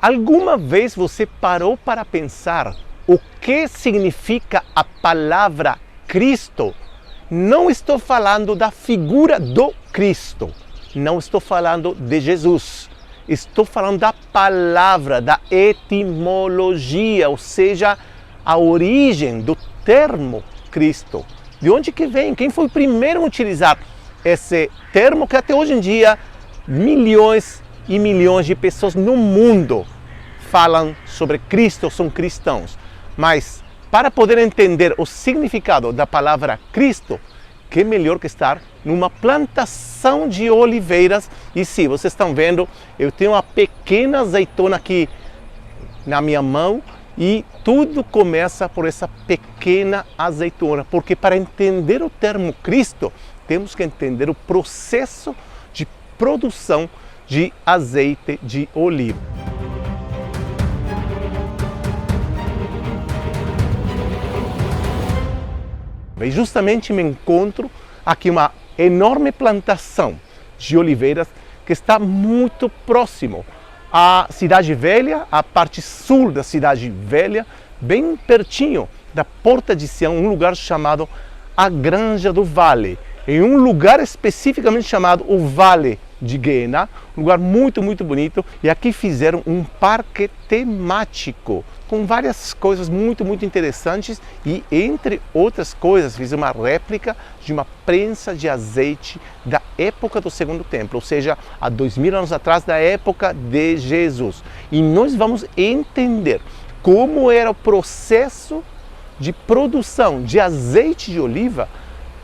Alguma vez você parou para pensar o que significa a palavra Cristo? Não estou falando da figura do Cristo, não estou falando de Jesus. Estou falando da palavra, da etimologia, ou seja, a origem do termo Cristo. De onde que vem? Quem foi o primeiro a utilizar esse termo que até hoje em dia milhões e milhões de pessoas no mundo falam sobre Cristo, são cristãos. Mas para poder entender o significado da palavra Cristo, que melhor que estar numa plantação de oliveiras. E sim, vocês estão vendo, eu tenho uma pequena azeitona aqui na minha mão e tudo começa por essa pequena azeitona, porque para entender o termo Cristo, temos que entender o processo de produção de azeite de oliva. E justamente me encontro aqui uma enorme plantação de oliveiras que está muito próximo à Cidade Velha, à parte sul da Cidade Velha, bem pertinho da Porta de Sião, um lugar chamado a Granja do Vale, em um lugar especificamente chamado o Vale de Guena, um lugar muito bonito, e aqui fizeram um parque temático com várias coisas muito interessantes e, entre outras coisas, fiz uma réplica de uma prensa de azeite da época do Segundo Templo, ou seja, há 2000 anos atrás, da época de Jesus. E nós vamos entender como era o processo de produção de azeite de oliva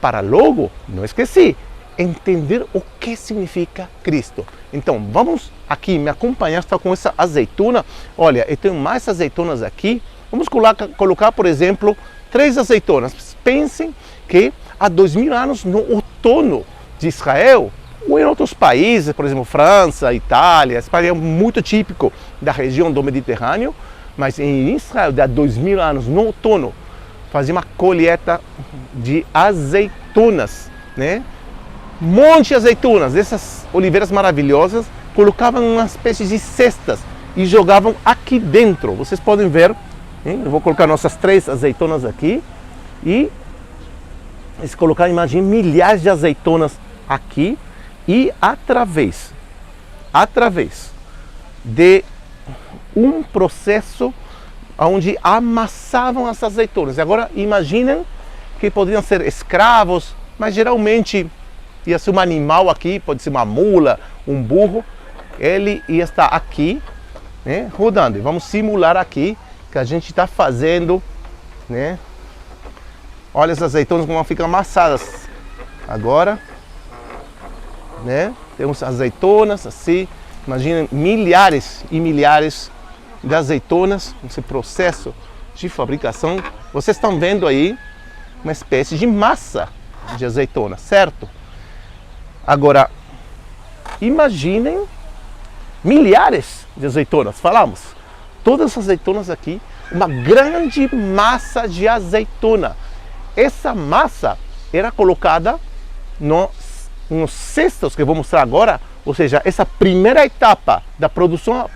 para logo, não esqueci, entender o que significa Cristo. Então, vamos aqui me acompanhar, está com essa azeitona. Olha, eu tenho mais azeitonas aqui. Vamos colocar, por exemplo, 3 azeitonas. Pensem que há 2000 anos, no outono de Israel, ou em outros países, por exemplo, França, Itália, Espanha, é muito típico da região do Mediterrâneo, mas em Israel, há 2000 anos, no outono, fazia uma colheita de azeitonas, né? Um monte de azeitonas, dessas oliveiras maravilhosas, colocavam uma espécie de cestas e jogavam aqui dentro. Vocês podem ver, hein? Eu vou colocar nossas 3 azeitonas aqui e eles colocaram, imagine, milhares de azeitonas aqui e através de um processo onde amassavam as azeitonas. Agora imaginem que poderiam ser escravos, mas geralmente ia ser um animal aqui, pode ser uma mula, um burro, ele ia estar aqui, né, rodando. E vamos simular aqui que a gente está fazendo, né? Olha as azeitonas como ficam amassadas. Agora, né? Temos azeitonas assim, imaginem milhares e milhares de azeitonas nesse processo de fabricação. Vocês estão vendo aí uma espécie de massa de azeitona, certo? Agora, imaginem milhares de azeitonas, falamos. Todas as azeitonas aqui, uma grande massa de azeitona. Essa massa era colocada nos cestos que eu vou mostrar agora, ou seja, essa primeira etapa da produção,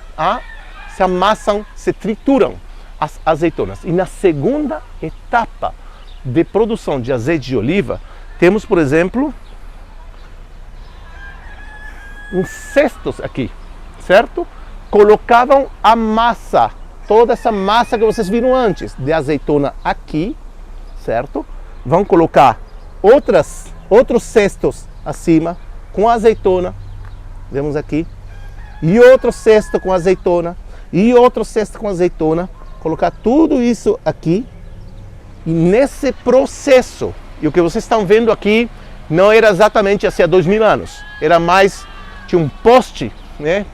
se amassam, se trituram as azeitonas. E na segunda etapa de produção de azeite de oliva, temos, por exemplo, uns cestos aqui, certo? Colocavam a massa, toda essa massa que vocês viram antes, de azeitona aqui, certo? Vão colocar outros cestos acima com azeitona, vemos aqui, e outro cesto com azeitona, e outro cesto com azeitona, colocar tudo isso aqui, e nesse processo, e o que vocês estão vendo aqui não era exatamente assim há 2000 anos, era mais, tinha um poste, né,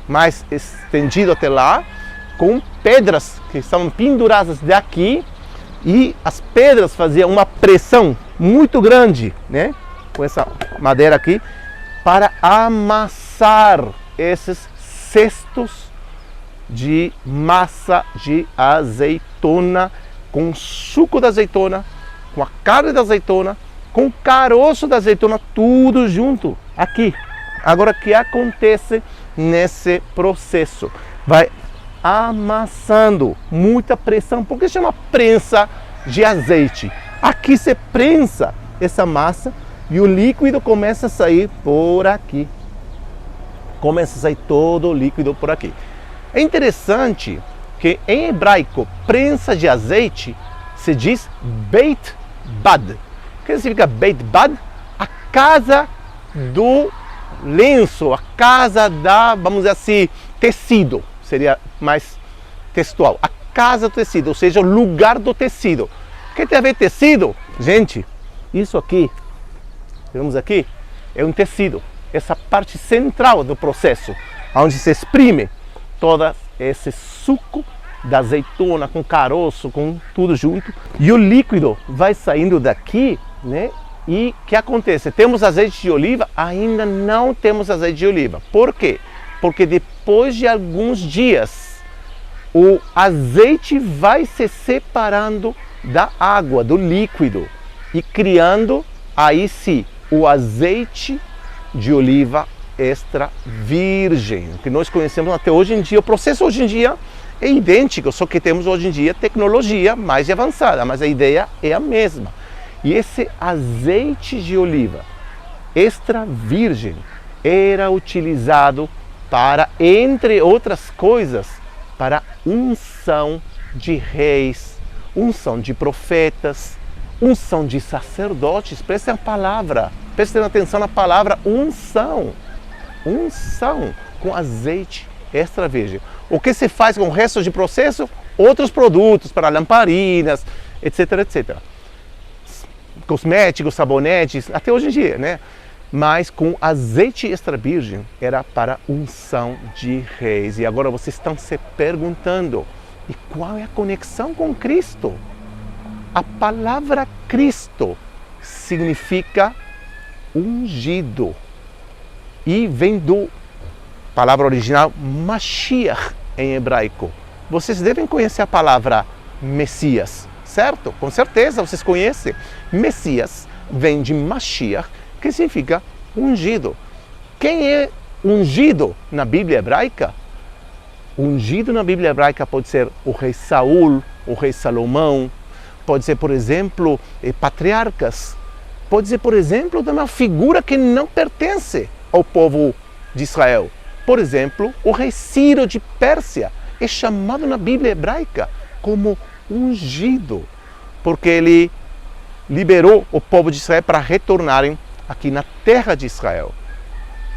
mais estendido até lá, com pedras que estavam penduradas daqui, e as pedras faziam uma pressão muito grande, né, com essa madeira aqui, para amassar esses cestos de massa de azeitona, com suco da azeitona, com a carne da azeitona, com o caroço da azeitona, tudo junto aqui. Agora, o que acontece nesse processo? vai amassando, muita pressão, porque chama prensa de azeite. Aqui você prensa essa massa e o líquido começa a sair por aqui. Começa a sair todo o líquido por aqui. É interessante que em hebraico, prensa de azeite, se diz Beit Bad. O que significa Beit Bad? A casa do lenço, a casa da, vamos dizer assim, tecido. Seria mais textual. A casa do tecido, ou seja, o lugar do tecido. O que tem a ver tecido? Gente, isso aqui, vemos aqui, é um tecido. Essa parte central do processo, onde se exprime todo esse suco da azeitona com caroço, com tudo junto. E o líquido vai saindo daqui, né? E o que acontece? Temos azeite de oliva? Ainda não temos azeite de oliva. Por quê? Porque depois de alguns dias, o azeite vai se separando da água, do líquido, e criando, aí sim, o azeite de oliva extra virgem, que nós conhecemos até hoje em dia. O processo hoje em dia é idêntico, só que temos hoje em dia tecnologia mais avançada, mas a ideia é a mesma. E esse azeite de oliva extra virgem era utilizado para, entre outras coisas, para unção de reis, unção de profetas, unção de sacerdotes. Prestem atenção na palavra unção. Unção com azeite extra virgem. O que se faz com o resto de processo? Outros produtos para lamparinas, etc, etc. Cosméticos, sabonetes, até hoje em dia, né? Mas com azeite extra virgem era para unção de reis. E agora vocês estão se perguntando, e qual é a conexão com Cristo? A palavra Cristo significa ungido e vem do palavra original Mashiach em hebraico. Vocês devem conhecer a palavra Messias, certo? Com certeza vocês conhecem. Messias vem de Mashiach, que significa ungido. Quem é ungido na Bíblia hebraica? Ungido na Bíblia hebraica pode ser o rei Saul, o rei Salomão, pode ser, por exemplo, patriarcas, pode ser, por exemplo, uma figura que não pertence ao povo de Israel. Por exemplo, o rei Ciro de Pérsia é chamado na Bíblia hebraica como ungido, porque ele liberou o povo de Israel para retornarem aqui na terra de Israel.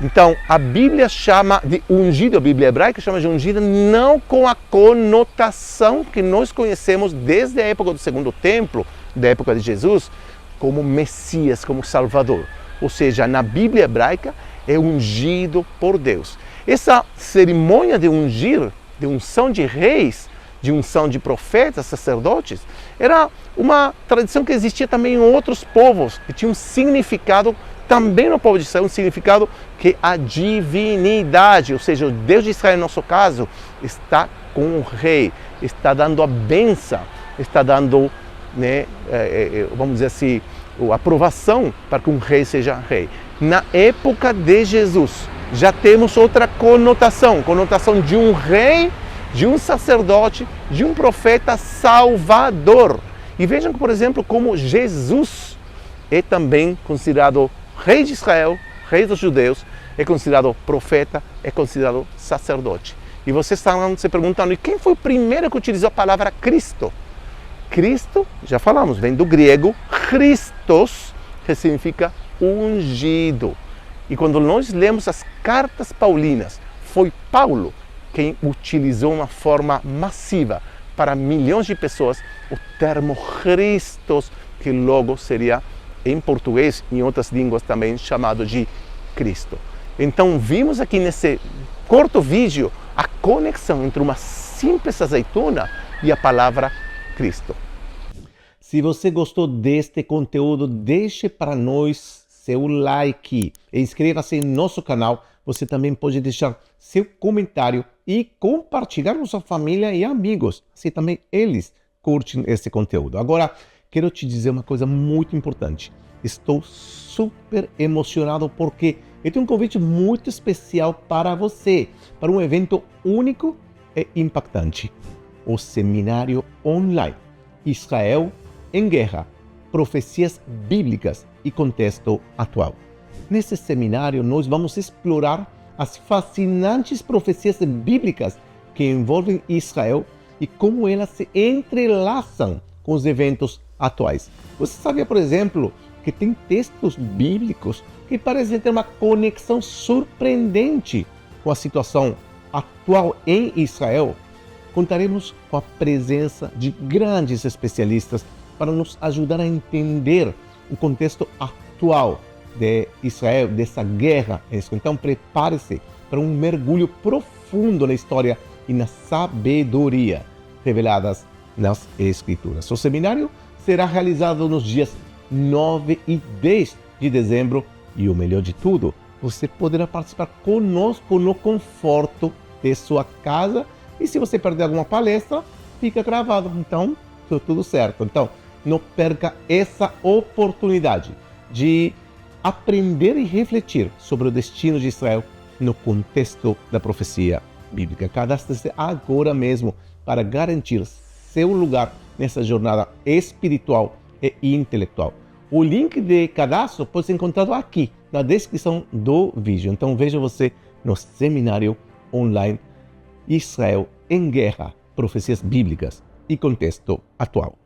Então, a Bíblia chama de ungido, a Bíblia hebraica chama de ungido não com a conotação que nós conhecemos desde a época do Segundo Templo, da época de Jesus, como Messias, como Salvador. Ou seja, na Bíblia hebraica é ungido por Deus. Essa cerimônia de ungir, de unção de reis, de unção de profetas, sacerdotes, era uma tradição que existia também em outros povos, que tinha um significado também no povo de Israel, um significado que a divinidade, ou seja, o Deus de Israel, no nosso caso, está com o rei, está dando a bênção, está dando, né, vamos dizer assim, a aprovação para que um rei seja rei. Na época de Jesus, já temos outra conotação de um rei, de um sacerdote, de um profeta salvador. E vejam, por exemplo, como Jesus é também considerado rei de Israel, rei dos judeus, é considerado profeta, é considerado sacerdote. E vocês estão se perguntando, e quem foi o primeiro que utilizou a palavra Cristo? Cristo, já falamos, vem do grego Christos, que significa ungido. E quando nós lemos as cartas paulinas, foi Paulo quem utilizou uma forma massiva para milhões de pessoas o termo Christos, que logo seria em português e em outras línguas também chamado de Cristo. Então vimos aqui nesse curto vídeo a conexão entre uma simples azeitona e a palavra Cristo. Se você gostou deste conteúdo, deixe para nós seu like e inscreva-se em nosso canal. Você também pode deixar seu comentário e compartilhar com sua família e amigos. Assim também eles curtem esse conteúdo. Agora, quero te dizer uma coisa muito importante. Estou super emocionado porque eu tenho um convite muito especial para você, para um evento único é impactante. O seminário online Israel em Guerra, Profecias Bíblicas e Contexto Atual. Nesse seminário, nós vamos explorar as fascinantes profecias bíblicas que envolvem Israel e como elas se entrelaçam com os eventos atuais. Você sabia, por exemplo, que tem textos bíblicos que parecem ter uma conexão surpreendente com a situação atual em Israel? Contaremos com a presença de grandes especialistas para nos ajudar a entender o contexto atual de Israel, dessa guerra. Então prepare-se para um mergulho profundo na história e na sabedoria reveladas nas Escrituras. O seminário será realizado nos dias 9 e 10 de dezembro e o melhor de tudo, você poderá participar conosco no conforto de sua casa e se você perder alguma palestra, fica gravado. Então, tudo certo. Então, não perca essa oportunidade de aprender e refletir sobre o destino de Israel no contexto da profecia bíblica. Cadastre-se agora mesmo para garantir seu lugar nessa jornada espiritual e intelectual. O link de cadastro pode ser encontrado aqui na descrição do vídeo. Então veja você no seminário online Israel em Guerra, Profecias Bíblicas e Contexto Atual.